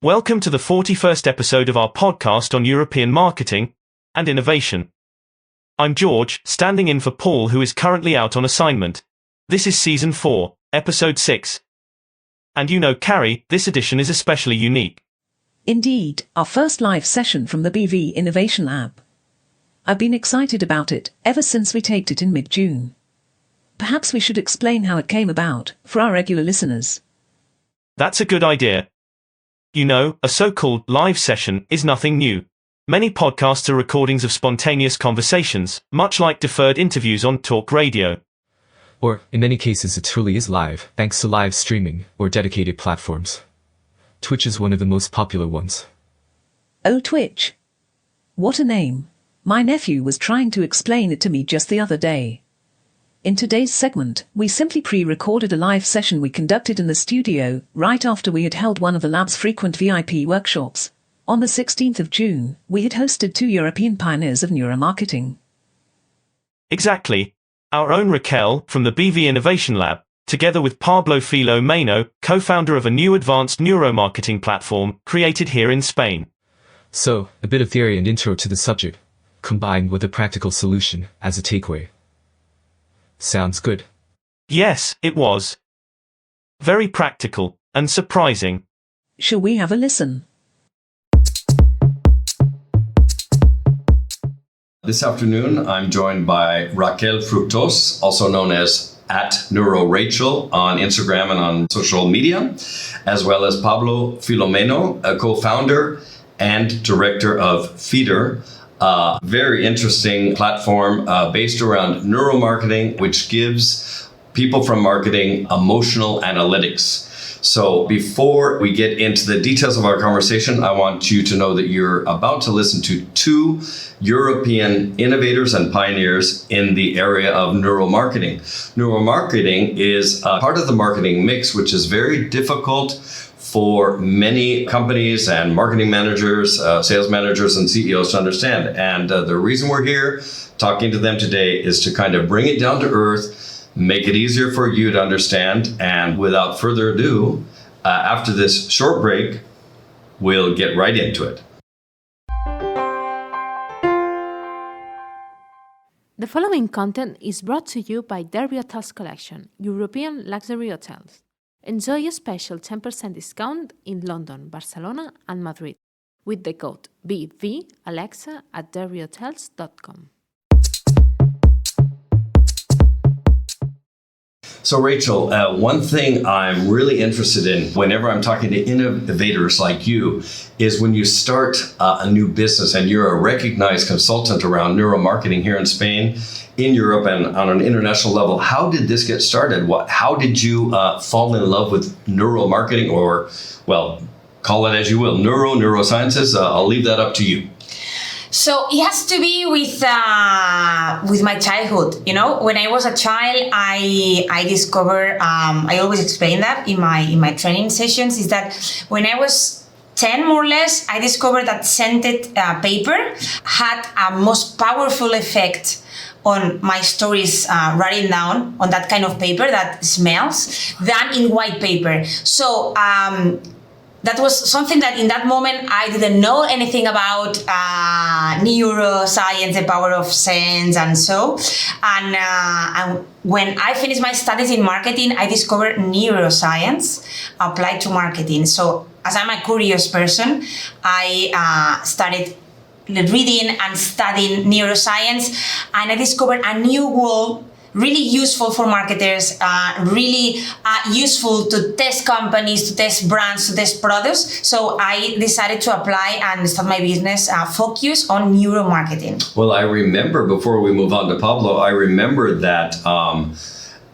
Welcome to the 41st episode of our podcast on European marketing and innovation. I'm George, standing in for Paul, who is currently out on assignment. This is Season 4, Episode 6. And you know, Carrie, this edition is especially unique. Indeed, our first live session from the BV Innovation Lab. I've been excited about it ever since we taped it in mid-June. Perhaps we should explain how it came about for our regular listeners. That's a good idea. You know, a so-called live session is nothing new. Many podcasts are recordings of spontaneous conversations, much like deferred interviews on talk radio. Or, in many cases, it truly is live, thanks to live streaming or dedicated platforms. Twitch is one of the most popular ones. Oh, Twitch. What a name. My nephew was trying to explain it to me just the other day. In today's segment, we simply pre-recorded a live session we conducted in the studio right after we had held one of the lab's frequent VIP workshops. On the 16th of June, we had hosted 2 European pioneers of neuromarketing. Exactly. Our own Raquel, from the BV Innovation Lab, together with Pablo Filomeno, co-founder of a new advanced neuromarketing platform created here in Spain. So, a bit of theory and intro to the subject, combined with a practical solution as a takeaway. Sounds good. Yes, it was. Very practical and surprising. Shall we have a listen? This afternoon, I'm joined by Raquel Fructos, also known as @NeuroRachel on Instagram and on social media, as well as Pablo Filomeno, a co-founder and director of Feeder, a very interesting platform based around neuromarketing, which gives people from marketing emotional analytics. So before we get into the details of our conversation, I want you to know that you're about to listen to 2 European innovators and pioneers in the area of neuromarketing. Neuromarketing is a part of the marketing mix, which is very difficult for many companies and marketing managers, sales managers and CEOs to understand. And the reason we're here talking to them today is to kind of bring it down to earth, make it easier for you to understand. And without further ado, after this short break, we'll get right into it. The following content is brought to you by Derby Hotels Collection, European luxury hotels. Enjoy a special 10% discount in London, Barcelona and Madrid with the code BVAlexa at derbyhotels.com. So Rachel, one thing I'm really interested in whenever I'm talking to innovators like you is when you start a new business and you're a recognized consultant around neuromarketing here in Spain, in Europe and on an international level. How did this get started? How did you fall in love with neuromarketing, or, well, call it as you will, neurosciences? I'll leave that up to you. So it has to be with my childhood. You know, when I was a child, I discovered. I always explain that in my training sessions. Is that when I was 10, more or less, I discovered that scented paper had a most powerful effect on my stories writing down on that kind of paper that smells than in white paper. So that was something that in that moment I didn't know anything about neuroscience, the power of sense and so. And when I finished my studies in marketing, I discovered neuroscience applied to marketing. So as I'm a curious person, I started reading and studying neuroscience, and I discovered a new world really useful for marketers, really useful to test companies, to test brands, to test products. So I decided to apply and start my business focus on neuromarketing. Well, I remember, before we move on to Pablo, I remember that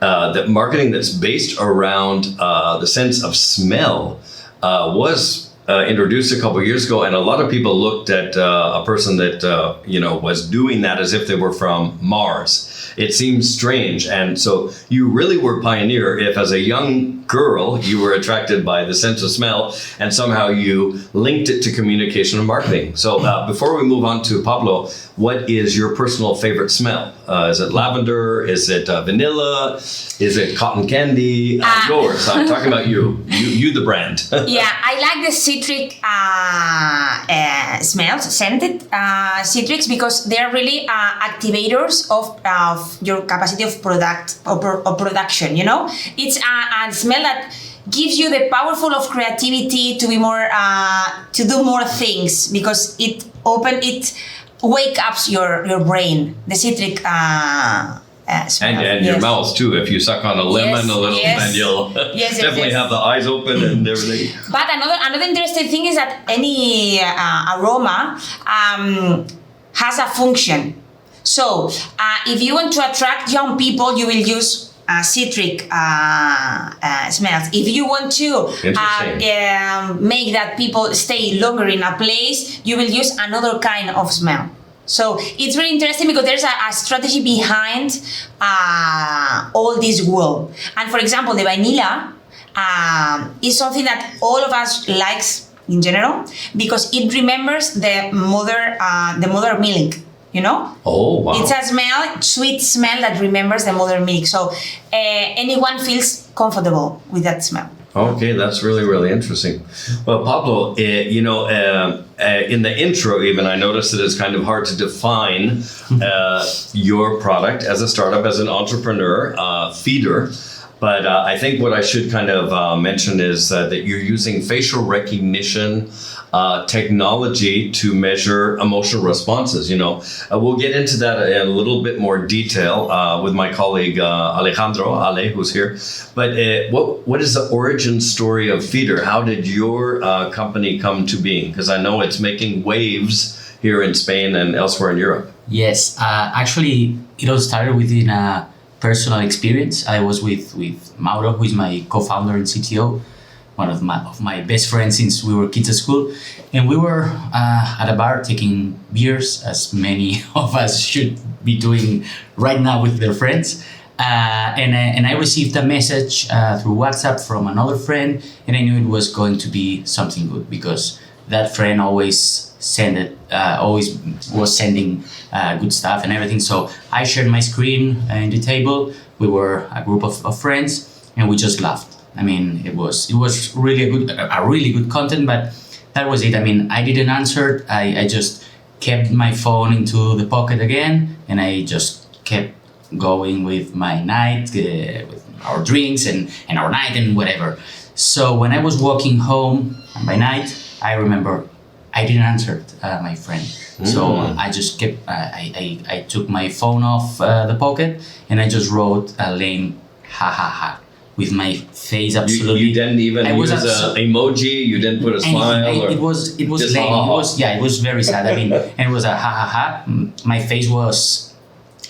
that marketing that's based around the sense of smell was introduced a couple of years ago, and a lot of people looked at a person that was doing that as if they were from Mars. It seems strange, and so you really were pioneer if, as a young girl, you were attracted by the sense of smell, and somehow you linked it to communication and marketing. So before we move on to Pablo, what is your personal favorite smell? Is it lavender? Is it vanilla? Is it cotton candy? Yours. I'm talking about you. You the brand. Yeah, I like the citric smells, scented citrics, because they're really activators of your capacity of production. You know, it's a smell that gives you the powerful of creativity to be more to do more things, because it wake up your brain. The citric smell. And your mouth too. If you suck on a lemon a little, then you'll definitely have the eyes open and everything. But another interesting thing is that any aroma has a function. So if you want to attract young people, you will use citric smells. If you want to make that people stay longer in a place, you will use another kind of smell. So it's really interesting because there's a strategy behind all this world. And for example, the vanilla is something that all of us likes in general, because it remembers the mother milk. You know? Oh, wow. It's a sweet smell that remembers the mother milk. So anyone feels comfortable with that smell. Okay, that's really, really interesting. Well, Pablo, in the intro even, I noticed that it's kind of hard to define your product as a startup, as an entrepreneur, feeder. But I think what I should kind of mention is that you're using facial recognition technology to measure emotional responses. You know, we'll get into that in a little bit more detail with my colleague Ale, who's here. But what is the origin story of Feeder? How did your company come to being? Because I know it's making waves here in Spain and elsewhere in Europe. Yes, actually, it all started within a personal experience. I was with Mauro, who is my co-founder and CTO, one of my best friends since we were kids at school, and we were at a bar taking beers, as many of us should be doing right now with their friends. And I received a message through WhatsApp from another friend, and I knew it was going to be something good, because that friend always was sending good stuff and everything. So I shared my screen in the table. We were a group of friends, and we just laughed. I mean, it was really a really good content, but that was it. I mean, I didn't answer. I just kept my phone into the pocket again, and I just kept going with my night, with our drinks and our night and whatever. So when I was walking home by night, I remember I didn't answer my friend. So I just kept, I took my phone off the pocket, and I just wrote a lame ha ha ha with my face absolutely. You didn't even use an emoji. You didn't put a smile. It was lame. It was very sad. I mean, and it was a ha ha ha. My face was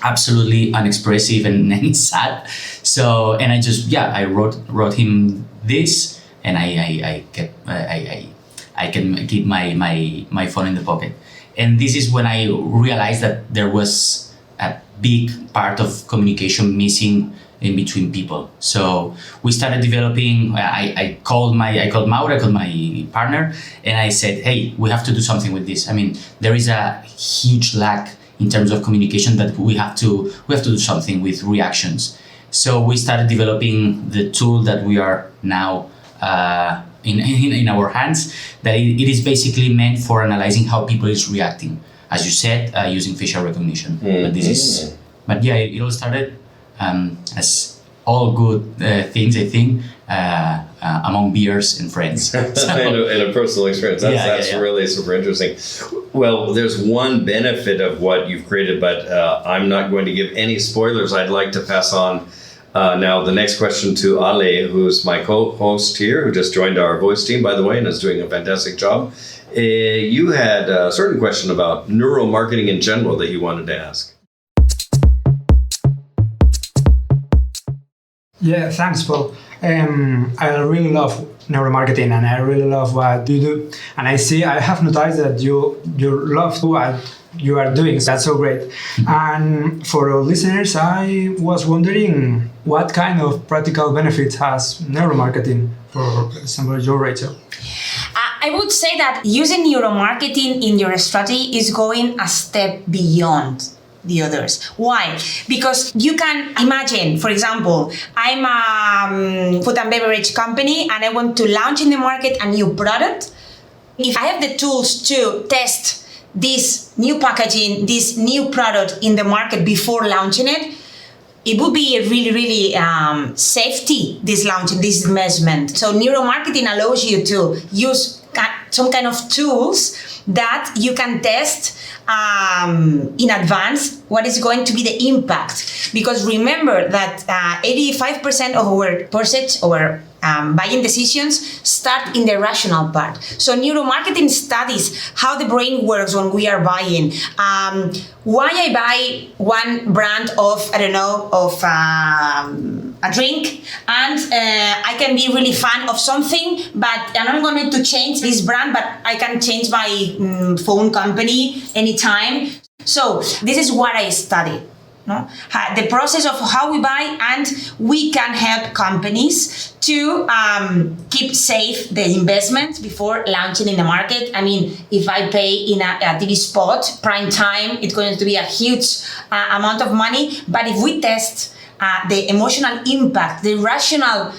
absolutely unexpressive and sad. So, and I wrote him this, and I can keep my phone in the pocket. And this is when I realized that there was a big part of communication missing in between people. So we started developing. I called Mauro, I called my partner, and I said, "Hey, we have to do something with this. I mean, there is a huge lack in terms of communication that we have to do something with reactions." So we started developing the tool that we are now in our hands. That it is basically meant for analyzing how people is reacting, as you said, using facial recognition. But it all started as all good things, I think, among beers and friends. And a personal experience. That's really super interesting. Well, there's one benefit of what you've created, but I'm not going to give any spoilers. I'd like to pass on now the next question to Ale, who's my co-host here, who just joined our voice team, by the way, and is doing a fantastic job. You had a certain question about neuromarketing in general that you wanted to ask. Yeah, thanks, Paul. I really love neuromarketing, and I really love what you do. And I have noticed that you love what you are doing. So that's so great. And for our listeners, I was wondering what kind of practical benefits has neuromarketing for example, your Rachel? I would say that using neuromarketing in your strategy is going a step beyond the others. Why? Because you can imagine, for example, I'm a food and beverage company and I want to launch in the market a new product. If I have the tools to test this new packaging, this new product in the market before launching it, it would be a really, really safety, this launching, this investment. So neuromarketing allows you to use some kind of tools that you can test in advance what is going to be the impact. Because remember that 85% of our purchase, our buying decisions start in the rational part. So neuromarketing studies how the brain works when we are buying. Why I buy one brand of, a drink, and I can be really fan of something, but I'm not going to change this brand, but I can change my phone company anytime. So this is what I study. No? The process of how we buy, and we can help companies to keep safe the investment before launching in the market. I mean, if I pay in a TV spot, prime time, it's going to be a huge amount of money. But if we test the emotional impact, the rational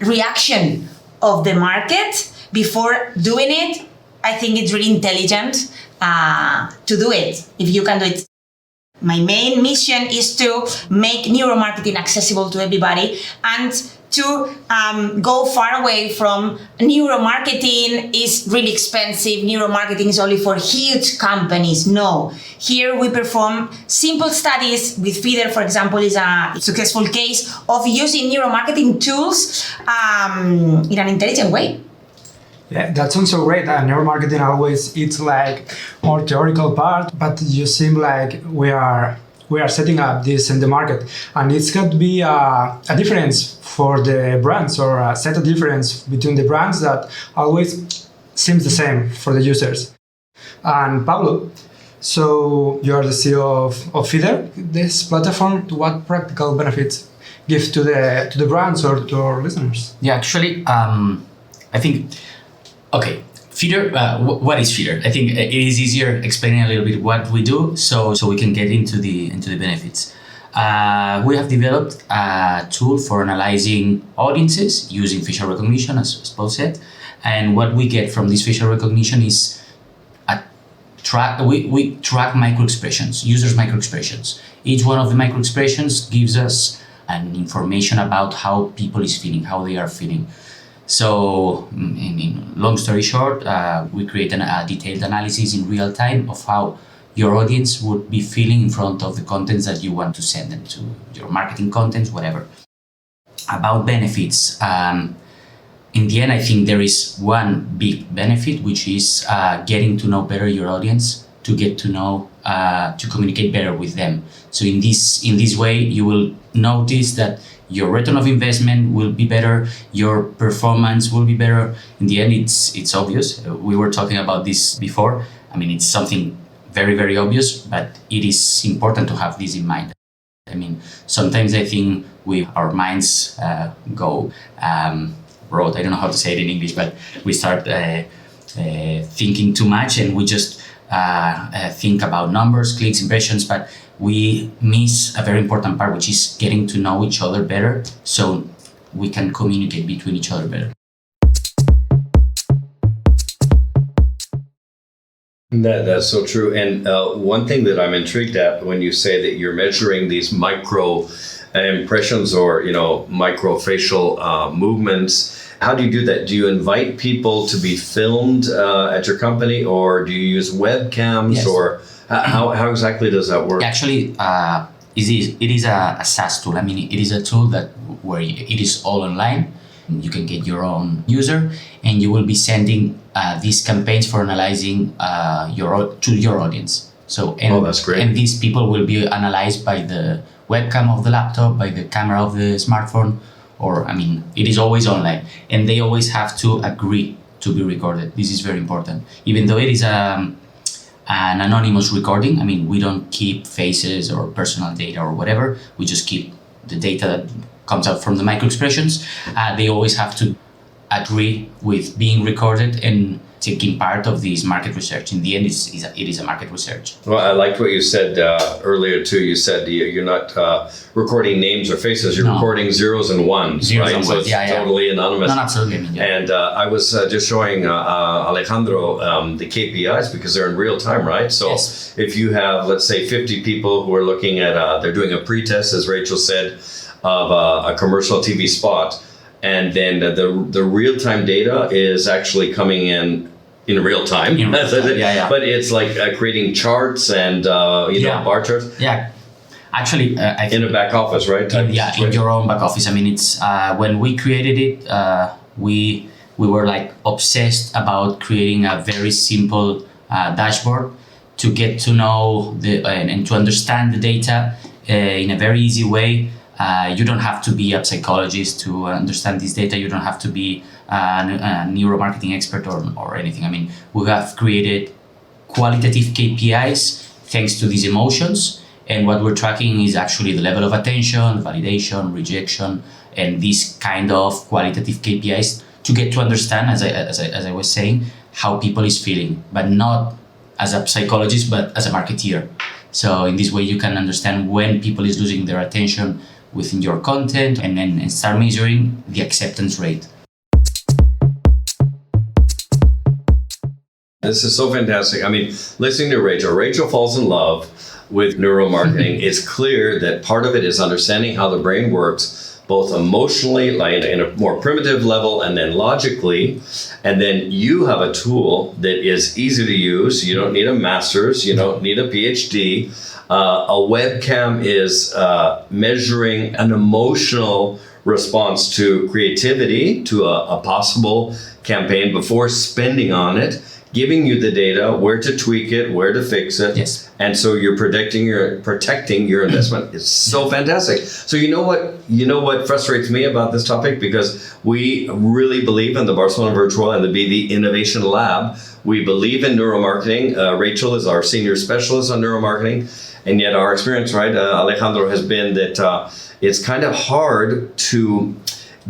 reaction of the market before doing it, I think it's really intelligent to do it, if you can do it. My main mission is to make neuromarketing accessible to everybody and to go far away from neuromarketing is really expensive, neuromarketing is only for huge companies. No, here we perform simple studies with FIDER, for example, is a successful case of using neuromarketing tools in an intelligent way. Yeah, that sounds so great. Neuromarketing always it's like more theoretical part, but you seem like we are setting up this in the market, and it's got to be a difference for the brands, or a set of difference between the brands that always seems the same for the users. And Pablo, so you are the CEO of FIDER. This platform, what practical benefits give to the brands or to our listeners? Yeah, actually, I think. Okay, FIDER, what is FIDER? I think it is easier explaining a little bit what we do, so we can get into the benefits. We have developed a tool for analyzing audiences using facial recognition, as Paul said, and what we get from this facial recognition is we track microexpressions, users' microexpressions. Each one of the microexpressions gives us an information about how people is feeling, how they are feeling. So, in long story short, we create a detailed analysis in real time of how your audience would be feeling in front of the contents that you want to send them to, your marketing contents, whatever. About benefits, in the end, I think there is one big benefit, which is getting to know better your audience, to get to know, to communicate better with them. So in this way, you will notice that your return of investment will be better, your performance will be better. In the end, it's obvious. We were talking about this before. I mean, it's something very, very obvious, but it is important to have this in mind. I mean, sometimes I think our minds go road. I don't know how to say it in English, but we start thinking too much, and we just think about numbers, clicks, impressions, but we miss a very important part, which is getting to know each other better so we can communicate between each other better. That's so true. And one thing that I'm intrigued at when you say that you're measuring these micro impressions or, micro facial movements, how do you do that? Do you invite people to be filmed at your company, or do you use webcams? Yes. Or how exactly does that work? Actually, it is a SaaS tool. I mean, it is a tool where it is all online. You can get your own user, and you will be sending these campaigns for analyzing to your audience. So, that's great. And these people will be analyzed by the webcam of the laptop, by the camera of the smartphone, it is always online, and they always have to agree to be recorded. This is very important. Even though it is an anonymous recording, we don't keep faces or personal data or whatever. We just keep the data that comes out from the microexpressions. They always have to agree with being recorded and taking part of this market research. In the end, it is a market research. Well, I liked what you said earlier too. You said you're not recording names or faces. You're recording zeros and ones, Zeros right? and So ones. it's totally anonymous. No, absolutely. And I was just showing Alejandro the KPIs because they're in real time, right? So Yes. if you have, let's say, 50 people who are looking at, they're doing a pre-test, as Rachel said, of a commercial TV spot, and then the real-time data is actually coming in real time. In real time, yeah. But it's like creating charts and bar charts. Yeah. Actually, I think In a back office, right? in your own back office. I mean, it's when we created it, we were like obsessed about creating a very simple dashboard to get to know and to understand the data in a very easy way. You don't have to be a psychologist to understand this data. You don't have to be a neuromarketing expert or anything. I mean, we have created qualitative KPIs thanks to these emotions. And what we're tracking is actually the level of attention, validation, rejection, and these kind of qualitative KPIs to get to understand, as I was saying, how people is feeling, but not as a psychologist, but as a marketeer. So in this way, you can understand when people is losing their attention within your content and start measuring the acceptance rate. This is so fantastic. I mean, listening to Rachel falls in love with neuromarketing. It's clear that part of it is understanding how the brain works, both emotionally, like in a more primitive level, and then logically. And then you have a tool that is easy to use. You don't need a master's. You don't need a PhD. A webcam is measuring an emotional response to creativity, to a possible campaign before spending on it, giving you the data, where to tweak it, where to fix it. Yes. And so you're protecting your investment. It's so fantastic. So you know what frustrates me about this topic, because we really believe in the Barcelona Virtual and the BV Innovation Lab. We believe in neuromarketing. Rachel is our senior specialist on neuromarketing. And yet our experience, right, Alejandro, has been that it's kind of hard to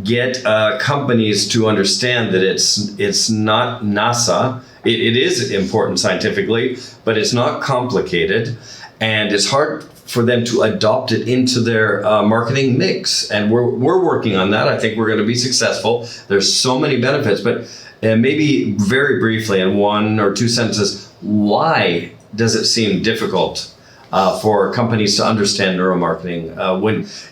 get companies to understand that it's not NASA. It is important scientifically, but it's not complicated, and it's hard for them to adopt it into their marketing mix. And we're working on that. I think we're going to be successful. There's so many benefits, but maybe very briefly in one or two sentences, why does it seem difficult for companies to understand neuromarketing?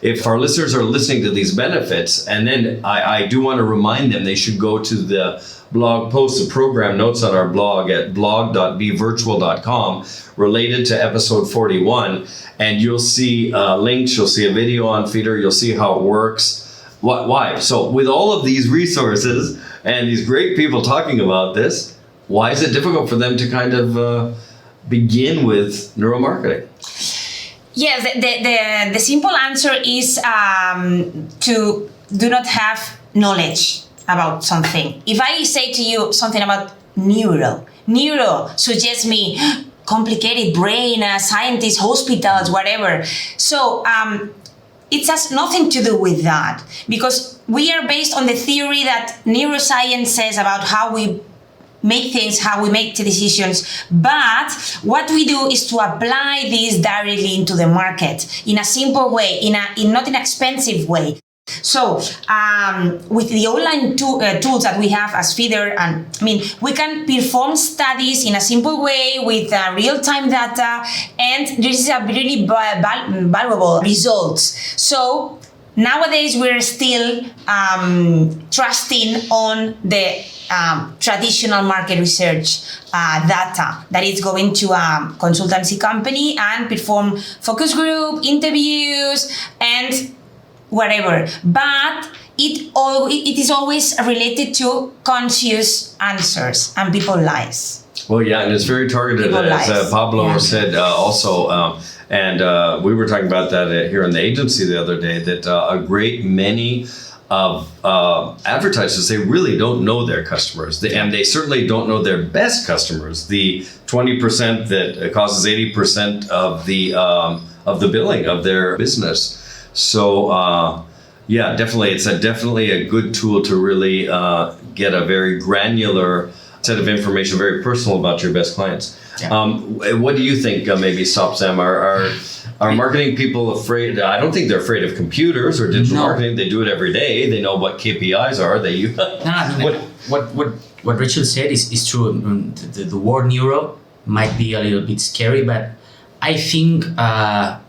If our listeners are listening to these benefits, and then I do want to remind them they should go to the blog post, the program notes on our blog at blog.bvirtual.com related to episode 41, and you'll see links, you'll see a video on Feeder, you'll see how it works. Why? So with all of these resources and these great people talking about this, why is it difficult for them to kind of begin with neuromarketing? Yes, the simple answer is to do not have knowledge about something. If I say to you something about neuro suggests me complicated brain, scientists, hospitals, whatever. So it has nothing to do with that, because we are based on the theory that neuroscience says about how we make things, how we make the decisions. But what we do is to apply this directly into the market in a simple way, in not an expensive way. So with the online tools that we have as Feeder, we can perform studies in a simple way with real-time data, and this is a really valuable results. So nowadays we're still trusting on the traditional market research data that is going to a consultancy company and perform focus group, interviews, and whatever. But it is always related to conscious answers and people lies. Well, yeah, and it's very targeted, as Pablo said also. And we were talking about that here in the agency the other day, that a great many of advertisers, they really don't know their customers. And they certainly don't know their best customers, the 20% that causes 80% of the billing of their business. So Yeah, definitely. It's definitely a good tool to really get a very granular set of information, very personal about your best clients. Yeah. What do you think maybe stops them? Are marketing people afraid? I don't think they're afraid of computers or digital marketing. They do it every day. They know what KPIs are. They use. What Rachel said is true. The word neuro might be a little bit scary, but I think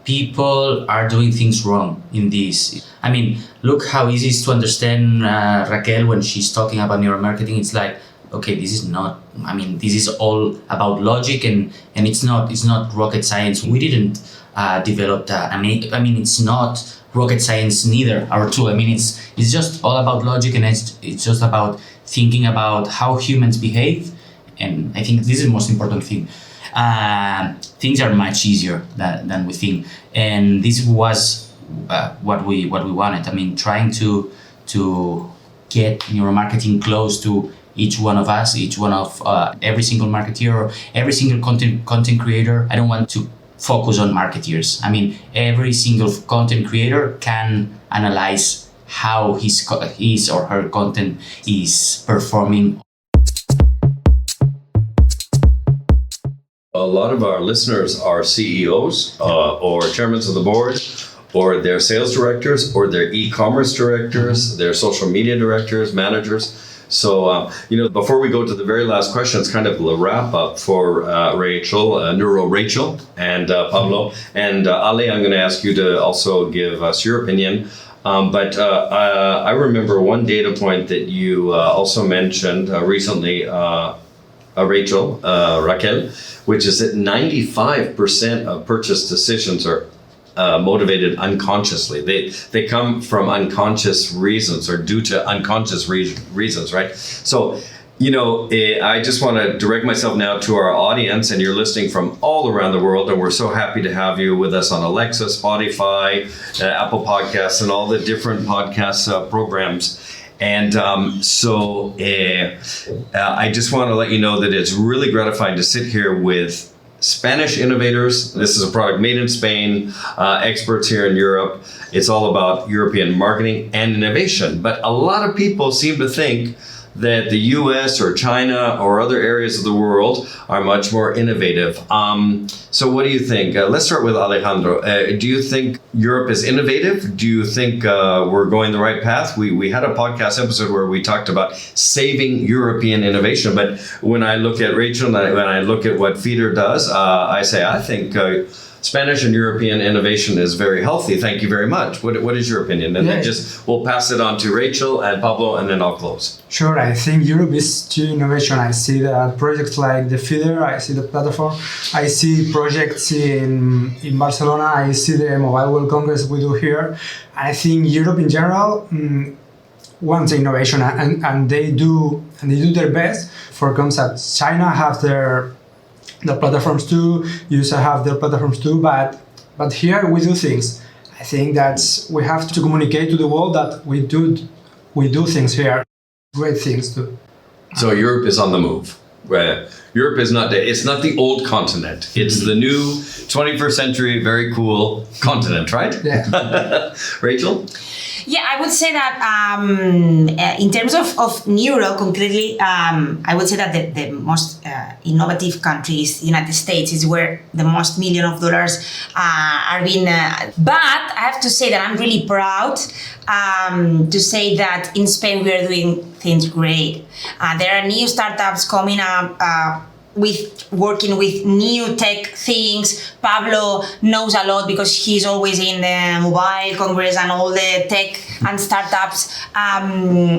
people are doing things wrong in this. I mean, look how easy it is to understand Raquel when she's talking about neuromarketing. It's like, okay, this is not. I mean, this is all about logic, and it's not rocket science. We didn't develop that. I mean, it's not rocket science neither. Our tool. I mean, it's just all about logic, and it's just about thinking about how humans behave. And I think this is the most important thing. Things are much easier than we think, and this was what we wanted. I mean, trying to get neuromarketing close to each one of us, each one of every single marketeer or every single content creator. I don't want to focus on marketeers. I mean, every single content creator can analyze how his or her content is performing. A lot of our listeners are CEOs or chairmen of the board, or they're sales directors, or they're e-commerce directors, they're social media directors, managers. So, before we go to the very last question, it's kind of a wrap up for Rachel, Neuro Rachel, and Pablo. And Ale, I'm going to ask you to also give us your opinion. But I remember one data point that you also mentioned recently, Raquel, which is that 95% of purchase decisions are motivated unconsciously. They come from unconscious reasons or due to unconscious reasons, right? So, I just want to direct myself now to our audience, and you're listening from all around the world, and we're so happy to have you with us on Alexa, Spotify, Apple Podcasts, and all the different podcast programs. And I just want to let you know that it's really gratifying to sit here with Spanish innovators. This is a product made in Spain, experts here in Europe. It's all about European marketing and innovation. But a lot of people seem to think that the US or China or other areas of the world are much more innovative. So what do you think? Let's start with Alejandro. Do you think Europe is innovative? Do you think we're going the right path? We had a podcast episode where we talked about saving European innovation. But when I look at Rachel and when I look at what Feeder does, I think Spanish and European innovation is very healthy. Thank you very much. What is your opinion? And then we'll pass it on to Rachel and Pablo, and then I'll close. Sure, I think Europe is to innovation. I see that projects like the Feeder, I see the platform, I see projects in Barcelona, I see the Mobile World Congress we do here. I think Europe in general wants innovation, and they do their best for concepts. China have the platforms too, USA have their platforms too, but here we do things. I think that we have to communicate to the world that we do things here, great things too. So Europe is on the move. Europe is it's not the old continent. It's the new 21st century, very cool continent, right? Yeah. Rachel? Yeah, I would say that in terms of Neuro, completely, I would say that the most innovative country is the United States, is where the most $millions of dollars are being. But I have to say that I'm really proud to say that in Spain we are doing things great. There are new startups coming up. Working with new tech things. Pablo knows a lot because he's always in the Mobile Congress and all the tech and startups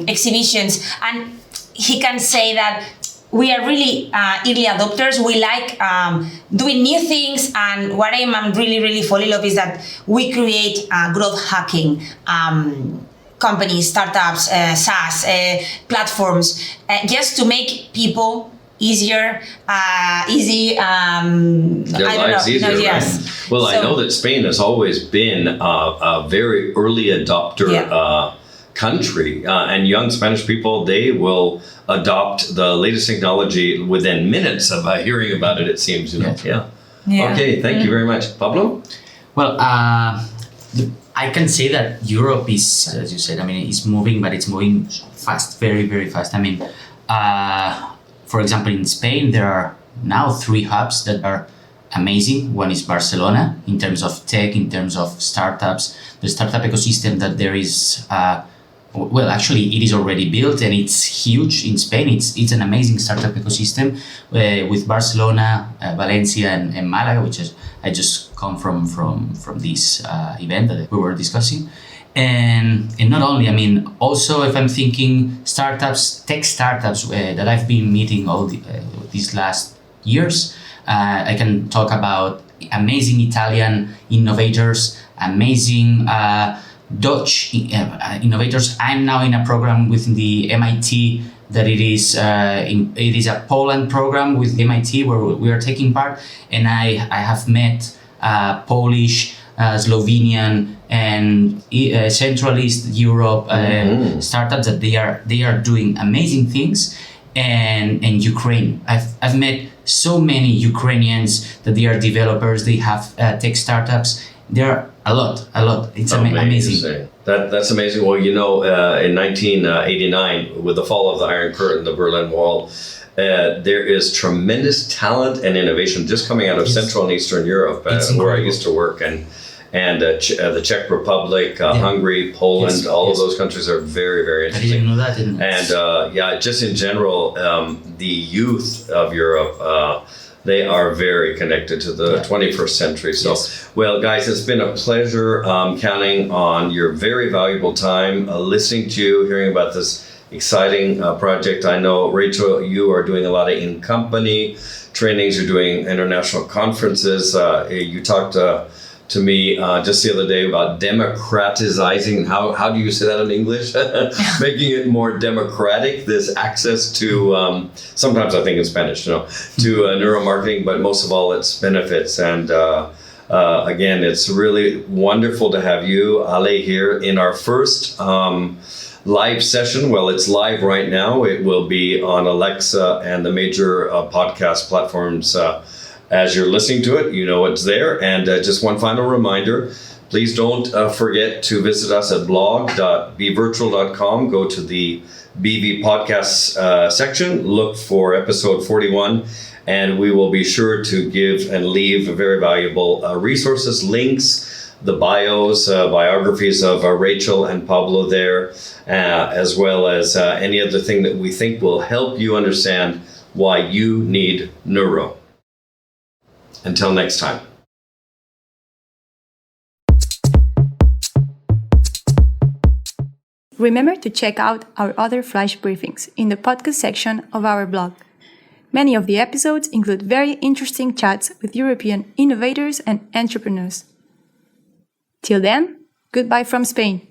exhibitions, and he can say that we are really early adopters. We like doing new things, and what I'm really, really falling in love is that we create growth hacking companies, startups, SaaS platforms, just to make people easier, their lives easier, yes. Right? Well, I know that Spain has always been a very early adopter country, and young Spanish people, they will adopt the latest technology within minutes of hearing about it, it seems. Yeah. Okay, thank you very much. Pablo? Well, I can say that Europe is, as you said, I mean, it's moving, but it's moving fast, very, very fast. I mean, for example, in Spain, there are now 3 hubs that are amazing. One is Barcelona in terms of tech, in terms of startups, the startup ecosystem that there is. Well, actually, it is already built and it's huge in Spain. It's an amazing startup ecosystem with Barcelona, Valencia, and Malaga, which is I just come from this event that we were discussing. And not only, I mean, also if I'm thinking startups, tech startups that I've been meeting all these last years, I can talk about amazing Italian innovators, amazing Dutch innovators. I'm now in a program with the MIT that it is a Poland program with MIT where we are taking part, and I have met Polish, Slovenian, and Central East Europe startups that they are doing amazing things, and Ukraine. I've met so many Ukrainians that they are developers. They have tech startups. There are a lot. It's amazing. That's amazing. Well, in 1989, with the fall of the Iron Curtain, the Berlin Wall, there is tremendous talent and innovation just coming out of Central and Eastern Europe, where I used to work, and the Czech Republic, Hungary, Poland, all of those countries are very, very interesting. I didn't know that. And just in general, the youth of Europe, they are very connected to the 21st century. So, well, guys, it's been a pleasure counting on your very valuable time, listening to you, hearing about this exciting project. I know, Rachel, you are doing a lot of in-company trainings. You're doing international conferences. You talked to me just the other day about democratizing. How do you say that in English? Making it more democratic, this access to, sometimes I think in Spanish, to neuromarketing, but most of all its benefits. And again, it's really wonderful to have you, Ale, here in our first live session. Well, it's live right now. It will be on Alexa and the major podcast platforms. As you're listening to it, it's there. And just one final reminder, please don't forget to visit us at blog.bevirtual.com. Go to the BV podcast section, look for episode 41, and we will be sure to give and leave very valuable resources, links, the biographies of Rachel and Pablo there, as well as any other thing that we think will help you understand why you need Neuro. Until next time. Remember to check out our other flash briefings in the podcast section of our blog. Many of the episodes include very interesting chats with European innovators and entrepreneurs. Till then, goodbye from Spain.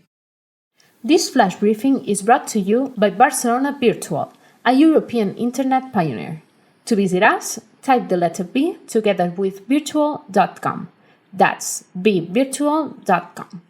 This flash briefing is brought to you by Barcelona Virtual, a European internet pioneer. To visit us, type the letter B together with virtual.com. That's bvirtual.com.